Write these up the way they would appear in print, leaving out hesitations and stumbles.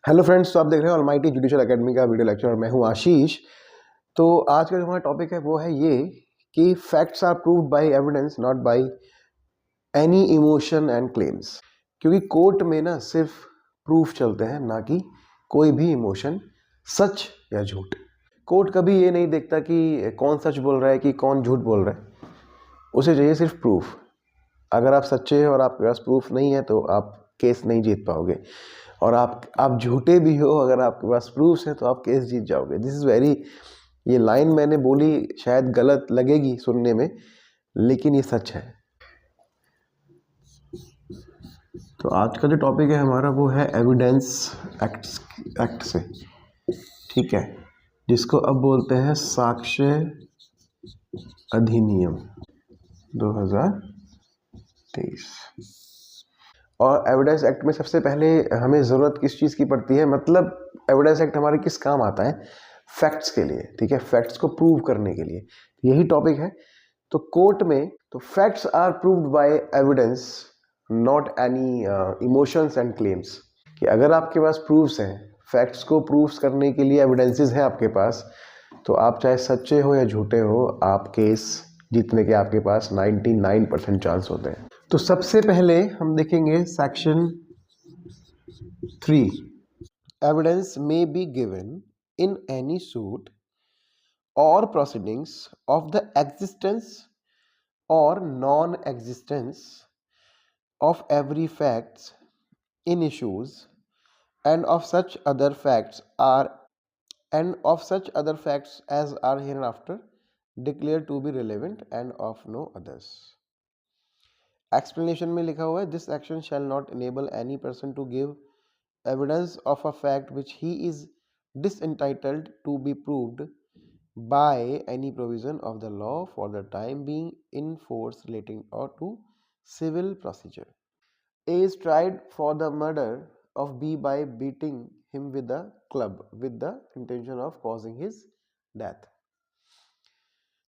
Hello friends, तो आप देख रहे हो ऑलमाइटी जुडिशियल एकेडमी का वीडियो लेक्चर और मैं हूं आशीष। तो आज का जो हमारा टॉपिक है वो है ये कि facts are proved by evidence not by any emotion and claims. क्योंकि कोर्ट में ना सिर्फ प्रूफ चलते हैं, ना कि कोई भी इमोशन, सच या झूठ। कोर्ट कभी ये नहीं देखता कि कौन सच बोल रहा है कि कौन झूठ बोल रहा है, उसे चाहिए सिर्फ प्रूफ। अगर आप सच्चे हैं और आपके पास प्रूफ नहीं है तो आप केस नहीं जीत पाओगे, और आप झूठे भी हो, अगर आपके पास प्रूफ है तो आप केस जीत जाओगे। दिस इज़ वेरी, ये लाइन मैंने बोली शायद गलत लगेगी सुनने में, लेकिन ये सच है। तो आज का जो टॉपिक है हमारा वो है एविडेंस एक्ट से, ठीक है, जिसको अब बोलते हैं साक्ष्य अधिनियम 2023। और एविडेंस एक्ट में सबसे पहले हमें ज़रूरत किस चीज़ की पड़ती है, मतलब एविडेंस एक्ट हमारे किस काम आता है? फैक्ट्स के लिए, ठीक है, फैक्ट्स को प्रूव करने के लिए, यही टॉपिक है। तो कोर्ट में तो facts are proved by evidence not any emotions and claims. कि अगर आपके पास प्रूफ्स हैं, फैक्ट्स को प्रूव्स करने के लिए एविडेंसेस हैं आपके पास, तो आप चाहे सच्चे हो या झूठे हो, आप केस जीतने के आपके पास 99% चांस होते हैं। तो सबसे पहले हम देखेंगे section 3। Evidence may be given in any suit or proceedings of the existence or non-existence of every facts in issues and of such other facts as are hereafter declared to be relevant and of no others. Explanation में लिखा हुआ है, this action shall not enable any person to give evidence of a fact which he is disentitled to be proved by any provision of the law for the time being in force relating or to civil procedure. A is tried for the murder of B by beating him with a club with the intention of causing his death.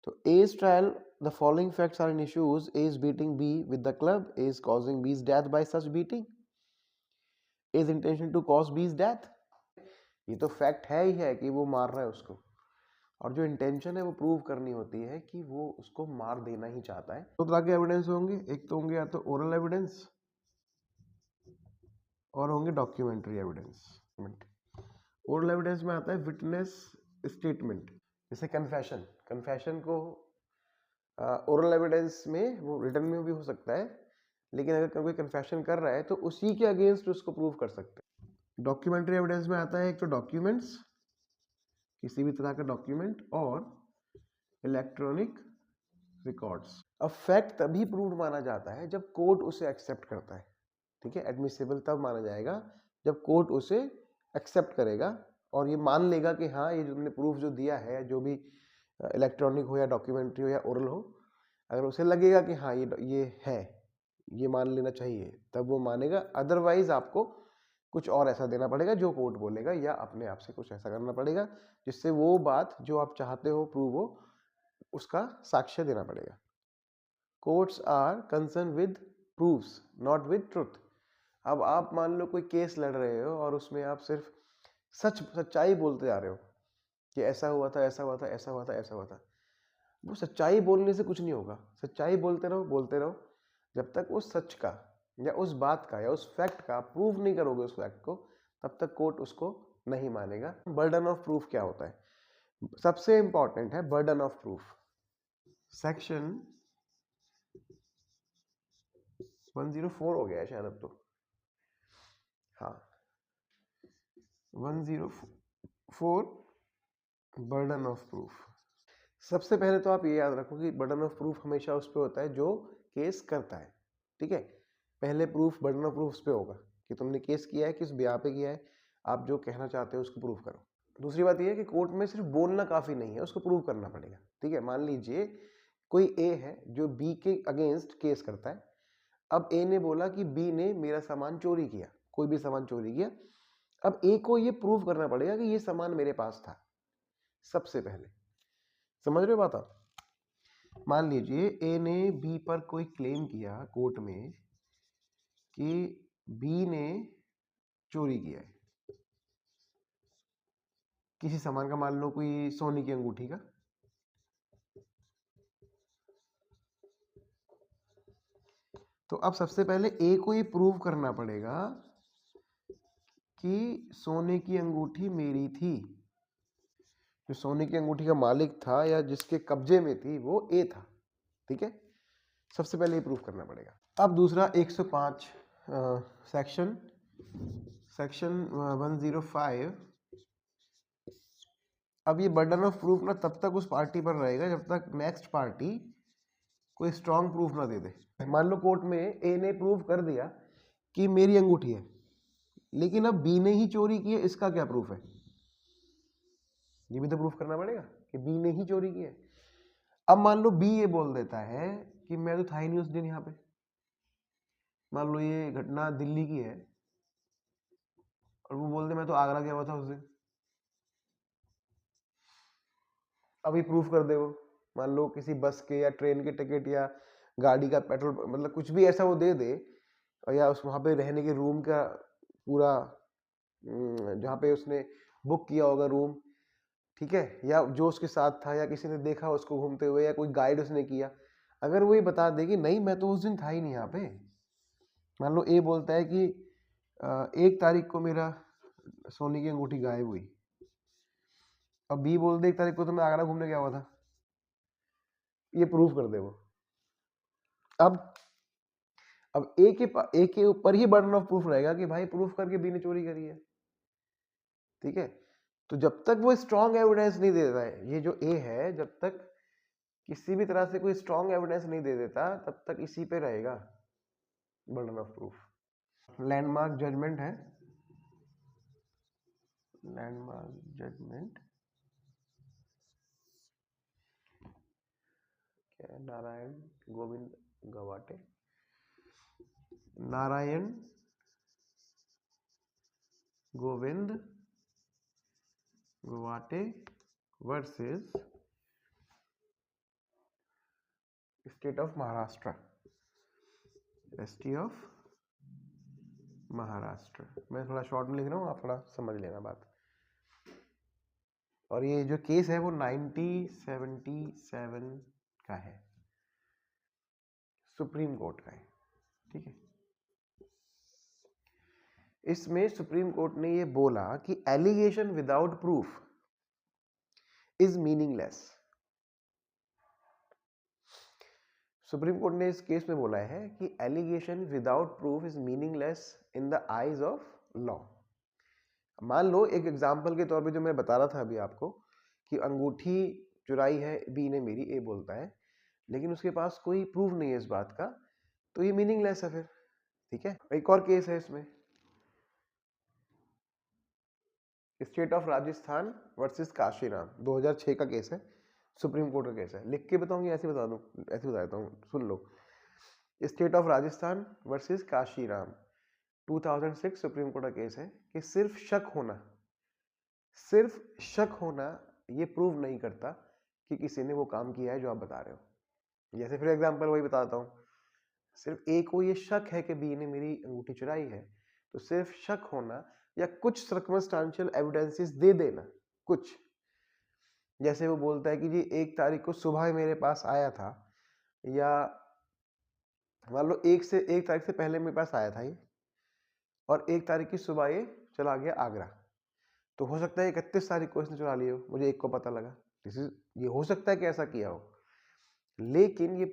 So A's trial, the following facts are in issues: A is beating B with the club, A is causing B's death by such beating, A's intention to cause B's death. ये तो fact है ही है कि वो मार रहा है उसको, और जो इंटेंशन है वो प्रूव करनी होती है कि वो उसको मार देना ही चाहता है। दो तरह के एविडेंस होंगे, एक तो होंगे या तो ओरल एविडेंस और होंगे डॉक्यूमेंट्री एविडेंस। ओरल एविडेंस में आता है विटनेस स्टेटमेंट, जैसे कन्फेशन। कन्फेशन को ओरल एविडेंस में वो रिटन में भी हो सकता है, लेकिन अगर कोई कन्फेशन कर रहा है तो उसी के अगेंस्ट उसको प्रूव कर सकते हैं। डॉक्यूमेंट्री एविडेंस में आता है एक तो डॉक्यूमेंट्स, किसी भी तरह का डॉक्यूमेंट, और इलेक्ट्रॉनिक रिकॉर्ड्स। अब फैक्ट तभी प्रूव माना जाता है जब कोर्ट उसे एक्सेप्ट करता है, ठीक है। एडमिसिबल तब माना जाएगा जब कोर्ट उसे एक्सेप्ट करेगा और ये मान लेगा कि हाँ, ये जो तुमने प्रूफ जो दिया है, जो भी इलेक्ट्रॉनिक हो या डॉक्यूमेंट्री हो या ओरल हो, अगर उसे लगेगा कि हाँ ये है, ये मान लेना चाहिए, तब वो मानेगा। अदरवाइज आपको कुछ और ऐसा देना पड़ेगा जो कोर्ट बोलेगा, या अपने आप से कुछ ऐसा करना पड़ेगा जिससे वो बात जो आप चाहते हो प्रूव हो, उसका साक्ष्य देना पड़ेगा। Courts are concern with proofs not with truth. अब आप मान लो कोई केस लड़ रहे हो और उसमें आप सिर्फ सच्चाई बोलते जा रहे हो कि ऐसा हुआ था, ऐसा हुआ था, ऐसा हुआ था, ऐसा हुआ था। वो सच्चाई बोलने से कुछ नहीं होगा। सच्चाई बोलते रहो जब तक उस सच का या उस बात का या उस फैक्ट का प्रूव नहीं करोगे उस फैक्ट को, तब तक कोर्ट उसको नहीं मानेगा। बर्डन ऑफ प्रूफ क्या होता है? सबसे इंपॉर्टेंट है बर्डन ऑफ प्रूफ। सेक्शन 104 हो गया है शायद अब तो, हाँ 104, बर्डन ऑफ प्रूफ। सबसे पहले तो आप ये याद रखो कि बर्डन ऑफ प्रूफ हमेशा उस पर होता है जो केस करता है, ठीक है। पहले प्रूफ, बर्डन ऑफ प्रूफ उस पर होगा कि तुमने केस किया है, किस ब्याह पे किया है, आप जो कहना चाहते हो उसको प्रूव करो। दूसरी बात यह है कि कोर्ट में सिर्फ बोलना काफी नहीं है, उसको प्रूव करना पड़ेगा, ठीक है। मान लीजिए कोई ए है जो बी के अगेंस्ट केस करता है। अब ए ने बोला कि बी ने मेरा सामान चोरी किया, कोई भी सामान चोरी किया। अब ए को ये प्रूव करना पड़ेगा कि ये सामान मेरे पास था। सबसे पहले, समझ रहे हो बात आप? मान लीजिए ए ने बी पर कोई क्लेम किया कोर्ट में कि बी ने चोरी किया है, किसी सामान का, मान लो कोई सोने की अंगूठी का, तो अब सबसे पहले ए को ये प्रूव करना पड़ेगा कि सोने की अंगूठी मेरी थी, जो सोने की अंगूठी का मालिक था या जिसके कब्जे में थी वो ए था। ठीक है, सबसे पहले ये प्रूफ करना पड़ेगा। अब दूसरा 105 सेक्शन 105, अब ये बर्डन ऑफ प्रूफ ना तब तक उस पार्टी पर रहेगा जब तक नेक्स्ट पार्टी कोई स्ट्रॉन्ग प्रूफ ना दे दे। मान लो कोर्ट में ए ने प्रूव कर दिया कि मेरी अंगूठी है, लेकिन अब बी ने ही चोरी की है, इसका क्या प्रूफ है? ये भी तो प्रूफ करना पड़ेगा कि बी ने ही चोरी की है। अब मान लो बी ये बोल देता है कि मैं तो था ही नहीं उस दिन यहाँ पे, मान लो ये घटना दिल्ली की है और वो बोलते मैं तो आगरा गया हुआ था उस दिन। अब ये प्रूफ कर दे वो, मान लो किसी बस के या ट्रेन के टिकट या गाड़ी का पेट्रोल, मतलब कुछ भी ऐसा वो दे दे, और या उस वहाँ पे रहने के रूम का पूरा जहाँ पे उसने बुक किया होगा रूम, ठीक है, या जो उसके साथ था या किसी ने देखा उसको घूमते हुए या कोई गाइड उसने किया, अगर वो ये बता दे कि नहीं मैं तो उस दिन था ही नहीं यहाँ पे। मान लो ए बोलता है कि 1 तारीख को मेरा सोने की अंगूठी गायब हुई, अब बी बोल दे 1 तारीख को तो मैं आगरा घूमने गया हुआ था, ये प्रूफ कर दे वो। अब ए के ऊपर ही बर्डन ऑफ प्रूफ रहेगा कि भाई प्रूफ करके बी ने चोरी करी है। ठीक है, तो जब तक वो स्ट्रॉन्ग एविडेंस नहीं दे देता है, ये जो ए है जब तक किसी भी तरह से कोई स्ट्रॉन्ग एविडेंस नहीं दे देता तब तक इसी पे रहेगा burden of proof. Landmark judgment है, लैंडमार्क जजमेंट क्या है? Narayan Govind Gavate, Narayan Govind Gavate versus state of Maharashtra, state of Maharashtra. मैं थोड़ा शॉर्ट में लिख रहा हूँ, आप थोड़ा समझ लेना बात। और ये जो केस है वो 1977 का है, सुप्रीम कोर्ट का है। ठीक है, इसमें सुप्रीम कोर्ट ने ये बोला कि allegation without proof is meaningless. Supreme court ने इस केस में बोला है कि allegation without proof is meaningless in the eyes of law. मान लो एक एग्जाम्पल के तौर पे जो मैं बता रहा था अभी आपको कि अंगूठी चुराई है बी ने मेरी, ए बोलता है, लेकिन उसके पास कोई प्रूफ नहीं है इस बात का, तो ये मीनिंगलेस है फिर। ठीक है, एक और केस है इसमें, state of Rajasthan versus Kashiram, 2006 का केस है, सुप्रीम कोर्ट का केस है। लिख के बताऊंगी ऐसे बता दूं, ऐसे बता देता हूँ, सुन लो। State of Rajasthan versus Kashiram 2006 supreme court का केस है कि सिर्फ शक होना ये प्रूव नहीं करता कि किसी ने वो काम किया है जो आप बता रहे हो। जैसे फिर एग्जांपल वही बताता हूँ, सिर्फ ए को ये शक है कि बी ने मेरी अंगूठी चुराई है, तो सिर्फ शक होना या कुछ सर्कमस्टांशियल एविडेंसेस दे देना, कुछ, जैसे वो बोलता है कि जी 1 तारीख को सुबह मेरे पास आया था, या मान लो 1 तारीख से पहले मेरे पास आया था ये, और 1 तारीख की सुबह ये चला गया आगरा, तो हो सकता है 31 तारीख को इसने चुरा लिया हो, मुझे 1 को पता लगा, ये हो सकता है कि ऐसा किया हो, लेकिन ये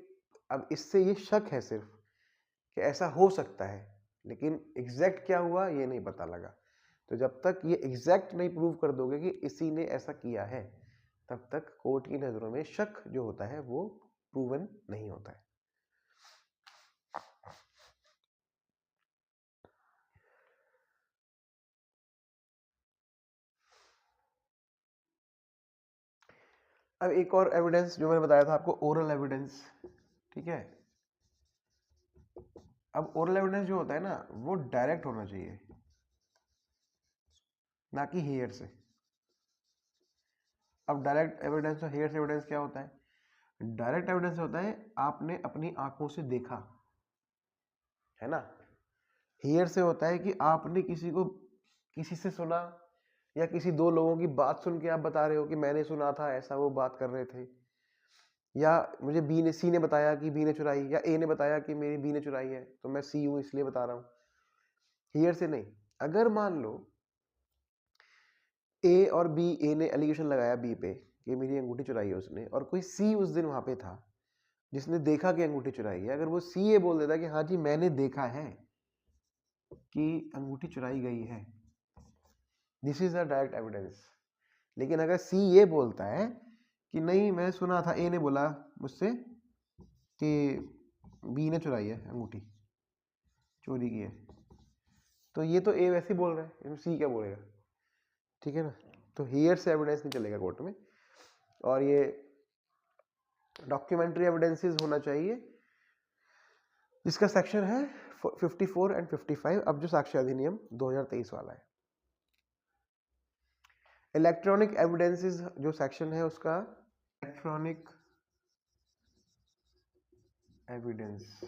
अब इससे ये शक है सिर्फ कि ऐसा हो सकता है, लेकिन एग्जैक्ट क्या हुआ ये नहीं पता लगा। तो जब तक ये एग्जैक्ट नहीं प्रूव कर दोगे कि इसी ने ऐसा किया है, तब तक कोर्ट की नजरों में शक जो होता है वो प्रूवन नहीं होता है। अब एक और एविडेंस जो मैंने बताया था आपको, ओरल एविडेंस। ठीक है, अब ओरल एविडेंस जो होता है ना वो डायरेक्ट होना चाहिए, ना कि हेयर से। अब डायरेक्ट एविडेंस और हेयर से एविडेंस क्या होता है? डायरेक्ट एविडेंस होता है आपने अपनी आंखों से देखा है ना, हेयर से होता है कि आपने किसी से सुना या किसी दो लोगों की बात सुन के आप बता रहे हो कि मैंने सुना था ऐसा, वो बात कर रहे थे, या मुझे सी ने बताया कि बी ने चुराई, या ए ने बताया कि मेरी बी ने चुराई है तो मैं सी हूं इसलिए बता रहा हूं। हियर से नहीं। अगर मान लो ए और बी, ए ने एलिगेशन लगाया बी पे कि मेरी अंगूठी चुराई है उसने, और कोई सी उस दिन वहां पे था जिसने देखा कि अंगूठी चुराई है, अगर वो सी ये बोल देता कि हाँ जी मैंने देखा है कि अंगूठी चुराई गई है, this is a direct evidence. लेकिन अगर सी ये बोलता है कि नहीं मैं सुना था, ए ने बोला मुझसे कि बी ने चुराई है अंगूठी, चोरी की है, तो ये तो ए वैसे ही बोल रहा है, इसमें सी क्या बोलेगा? ठीक है ना। तो हियर से एविडेंस नहीं चलेगा कोर्ट में, और ये डॉक्यूमेंट्री एविडेंसेस होना चाहिए, जिसका सेक्शन है 54 एंड 55। अब जो साक्ष्य अधिनियम 2023 वाला है, इलेक्ट्रॉनिक एविडेंसेस जो सेक्शन है उसका, इलेक्ट्रॉनिक एविडेंस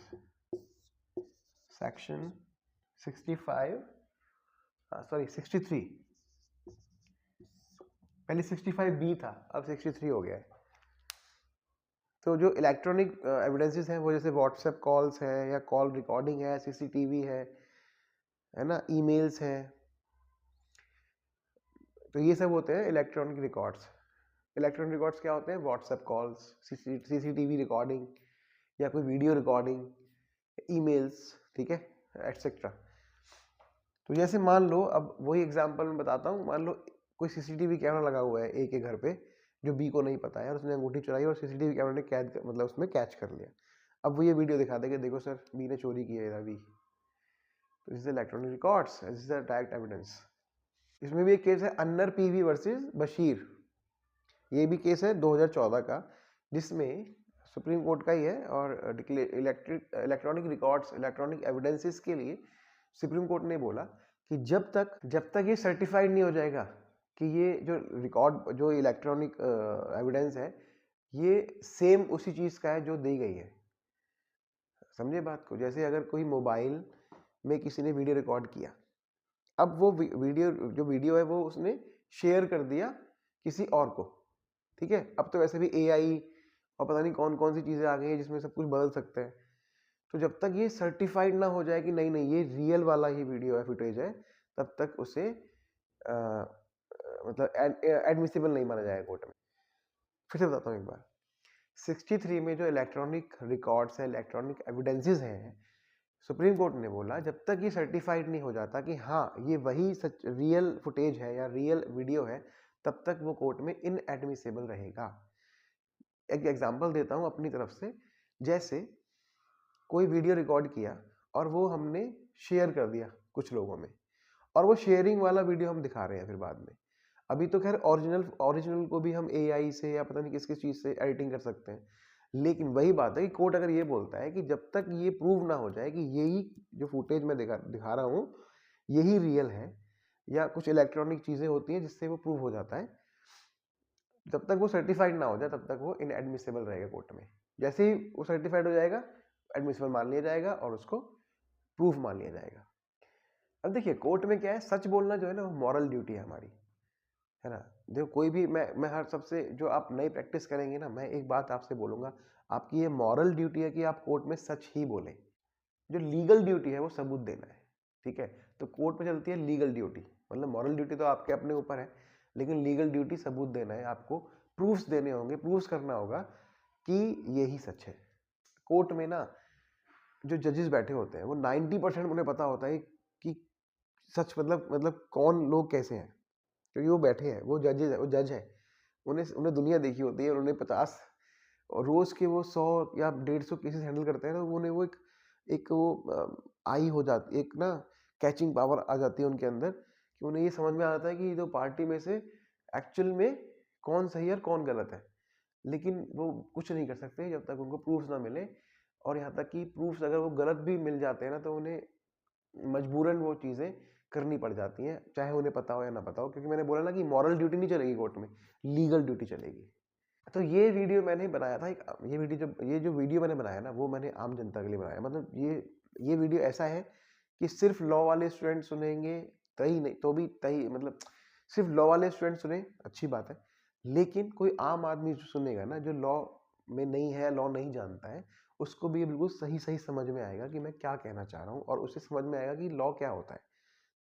सेक्शन 65, सॉरी 63, पहले 65B था, अब 63 हो गया है। तो जो इलेक्ट्रॉनिक एविडेंसेस हैं वो जैसे व्हाट्सएप कॉल्स है, या कॉल रिकॉर्डिंग है, सीसीटीवी है ना, ईमेल्स हैं, तो ये सब होते हैं इलेक्ट्रॉनिक रिकॉर्ड्स। इलेक्ट्रॉनिक रिकॉर्ड्स क्या होते हैं? व्हाट्सएप कॉल्स, सीसीटीवी रिकॉर्डिंग, या कोई वीडियो रिकॉर्डिंग, ईमेल्स, ठीक है, एटसेट्रा। तो जैसे मान लो, अब वही एग्जांपल मैं बताता हूँ, मान लो कोई सीसीटीवी कैमरा लगा हुआ है ए के घर पे, जो बी को नहीं पता है, और उसने अंगूठी चुराई और सीसीटीवी कैमरा ने कैद मतलब उसमें कैच कर लिया। अब वो ये वीडियो दिखा दे कि देखो सर बी ने चोरी की है अभी, तो this is electronic records, this is direct evidence. इसमें भी एक केस है अन्नर पीवी वर्सेस बशीर, ये भी केस है 2014 का, जिसमें सुप्रीम कोर्ट का ही है, और इलेक्ट्रॉनिक रिकॉर्ड्स, इलेक्ट्रॉनिक एविडेंसेस के लिए सुप्रीम कोर्ट ने बोला कि जब तक ये सर्टिफाइड नहीं हो जाएगा कि ये जो रिकॉर्ड, जो इलेक्ट्रॉनिक एविडेंस है, ये सेम उसी चीज का है जो दी गई है। समझे बात को? जैसे अगर कोई मोबाइल में किसी ने वीडियो रिकॉर्ड किया, अब वो वीडियो है वो उसने शेयर कर दिया किसी और को, ठीक है। अब तो वैसे भी एआई और पता नहीं कौन कौन सी चीजें आ गई है जिसमें सब कुछ बदल सकते हैं। तो जब तक ये सर्टिफाइड ना हो जाए कि नहीं नहीं ये रियल वाला ही वीडियो है, फुटेज है, तब तक उसे मतलब एडमिसिबल नहीं माना जाएगा कोर्ट में। फिर से बताता हूँ एक बार, 63 में जो इलेक्ट्रॉनिक रिकॉर्ड्स है, इलेक्ट्रॉनिक एविडेंसेस हैं, सुप्रीम कोर्ट ने बोला जब तक ये सर्टिफाइड नहीं हो जाता कि हाँ ये वही सच रियल फुटेज है या रियल वीडियो है, तब तक वो कोर्ट में इनएडमिसिबल रहेगा। एक एग्जांपल देता हूँ अपनी तरफ से, जैसे कोई वीडियो रिकॉर्ड किया और वो हमने शेयर कर दिया कुछ लोगों में, और वो शेयरिंग वाला वीडियो हम दिखा रहे हैं फिर बाद में। अभी तो खैर ओरिजिनल को भी हम एआई से या पता नहीं किस किस चीज से एडिटिंग कर सकते हैं, लेकिन वही बात है कि कोर्ट अगर ये बोलता है कि जब तक ये प्रूव ना हो जाए कि यही जो फुटेज मैं दिखा रहा हूँ यही रियल है, या कुछ इलेक्ट्रॉनिक चीजें होती हैं जिससे वो प्रूव हो जाता है, जब तक वो सर्टिफाइड ना हो जाए तब तक वो इनएडमिसिबल रहेगा कोर्ट में। जैसे ही वो सर्टिफाइड हो जाएगा, एडमिसिबल मान लिया जाएगा और उसको प्रूफ मान लिया जाएगा। अब देखिए कोर्ट में क्या है, सच बोलना जो है ना वो मॉरल ड्यूटी है हमारी, है ना। देखो कोई भी, मैं हर सबसे, जो आप नई प्रैक्टिस करेंगे ना, मैं एक बात आपसे बोलूंगा, आपकी ये मॉरल ड्यूटी है कि आप कोर्ट में सच ही बोलें। जो लीगल ड्यूटी है वो सबूत देना है, ठीक है। तो कोर्ट में चलती है लीगल ड्यूटी, मतलब मॉरल ड्यूटी तो आपके अपने ऊपर है, लेकिन लीगल ड्यूटी सबूत देना है, आपको प्रूफ्स देने होंगे, प्रूफ्स करना होगा कि यही सच है। कोर्ट में ना जो जजेस बैठे होते हैं वो 90% उन्हें पता होता है कि सच मतलब कौन लोग कैसे हैं, क्योंकि वो बैठे हैं, वो जज है, उन्हें दुनिया देखी होती है, और उन्हें 50 और रोज के वो 100 या 150 केसेस हैंडल करते हैं ना, उन्हें वो एक वो आई हो जाती, एक ना कैचिंग पावर आ जाती है उनके अंदर, कि उन्हें ये समझ में आ जाता है कि दो पार्टी में से एक्चुअल में कौन सही है और कौन गलत है। लेकिन वो कुछ नहीं कर सकते जब तक उनको प्रूफ्स ना मिले, और यहाँ तक कि प्रूफ्स अगर वो गलत भी मिल जाते हैं ना, तो उन्हें मजबूरन वो चीज़ें करनी पड़ जाती हैं, चाहे उन्हें पता हो या ना पता हो, क्योंकि मैंने बोला ना कि मॉरल ड्यूटी नहीं चलेगी कोर्ट में, लीगल ड्यूटी चलेगी। तो ये वीडियो मैंने बनाया था, ये जो वीडियो मैंने बनाया ना, वो मैंने आम जनता के लिए बनाया, मतलब ये वीडियो ऐसा है कि सिर्फ लॉ वाले स्टूडेंट सुनेंगे तही नहीं, तो भी तही मतलब सिर्फ लॉ वाले स्टूडेंट सुने, अच्छी बात है, लेकिन कोई आम आदमी जो सुनेगा ना, जो लॉ में नहीं है, लॉ नहीं जानता है, उसको भी ये बिल्कुल सही सही समझ में आएगा कि मैं क्या कहना चाह रहा हूँ, और उसे समझ में आएगा कि लॉ क्या होता है।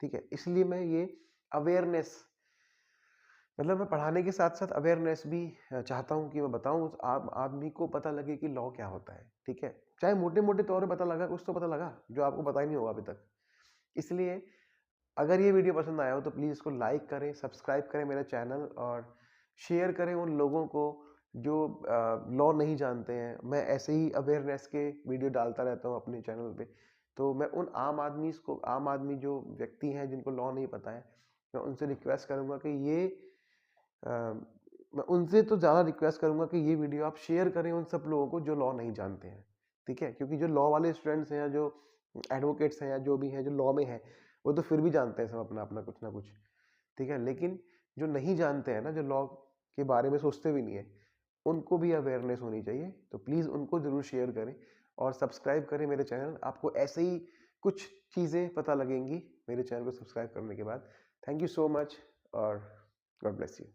ठीक है, इसलिए मैं ये अवेयरनेस, मतलब मैं पढ़ाने के साथ साथ अवेयरनेस भी चाहता हूँ कि मैं बताऊँ उस आम आदमी को पता लगे कि लॉ क्या होता है। ठीक है, चाहे मोटे मोटे तौर पे पता लगा, कुछ तो पता लगा जो आपको पता ही नहीं होगा अभी तक। इसलिए अगर ये वीडियो पसंद आया हो तो प्लीज़ इसको लाइक करें, सब्सक्राइब करें मेरा चैनल, और शेयर करें उन लोगों को जो लॉ नहीं जानते हैं। मैं ऐसे ही अवेयरनेस के वीडियो डालता रहता हूँ अपने चैनल पे, तो मैं उन आम आदमी जो व्यक्ति हैं जिनको लॉ नहीं पता है, मैं उनसे रिक्वेस्ट करूँगा कि मैं उनसे तो ज़्यादा रिक्वेस्ट करूँगा कि ये वीडियो आप शेयर करें उन सब लोगों को जो लॉ नहीं जानते हैं। ठीक है, क्योंकि जो लॉ वाले स्टूडेंट्स हैं, या जो एडवोकेट्स हैं, या जो भी हैं जो लॉ में हैं, वो तो फिर भी जानते हैं सब अपना अपना कुछ ना कुछ। ठीक है, लेकिन जो नहीं जानते हैं ना, जो लॉ के बारे में सोचते भी नहीं है, उनको भी अवेयरनेस होनी चाहिए। तो प्लीज़ उनको ज़रूर शेयर करें और सब्सक्राइब करें मेरे चैनल। आपको ऐसे ही कुछ चीज़ें पता लगेंगी मेरे चैनल को सब्सक्राइब करने के बाद। थैंक यू सो मच, और गॉड ब्लेस यू।